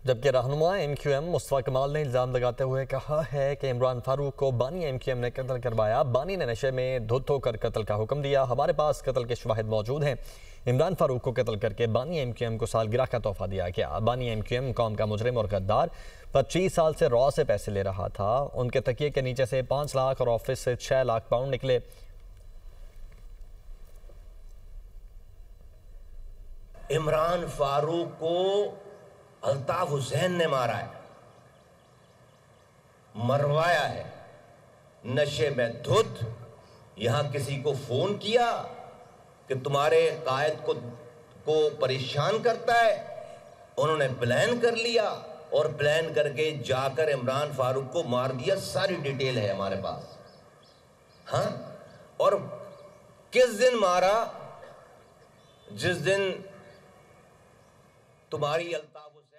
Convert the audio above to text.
जबकि रहनुमा MQM मुस्तफा कमाल ने इल्ज़ाम लगाते हुए कहा है कि इमरान फारूक को बानी MQM ने कत्ल करवाया। बानी ने नशे में धुत होकर कत्ल का हुक्म दिया। हमारे पास कत्ल के शवाहिद मौजूद हैं। इमरान फारूक को कत्ल करके बानी MQM को सालगिरह का तोहफा दिया गया। बानी MQM कौम का मुजरिम और गद्दार 25 साल से रॉ से पैसे ले रहा था। उनके तकिए के नीचे से 5 लाख और ऑफिस से 6 लाख पाउंड निकले। इमरान फारूक को अल्ताफ हुसैन ने मारा है, मरवाया है, नशे में धुत। यहां किसी को फोन किया कि तुम्हारे कायद को परेशान करता है, उन्होंने प्लान कर लिया और प्लान करके जाकर इमरान फारूक को मार दिया। सारी डिटेल है हमारे पास। हाँ, और किस दिन मारा? जिस दिन तुम्हारी अल्ताफ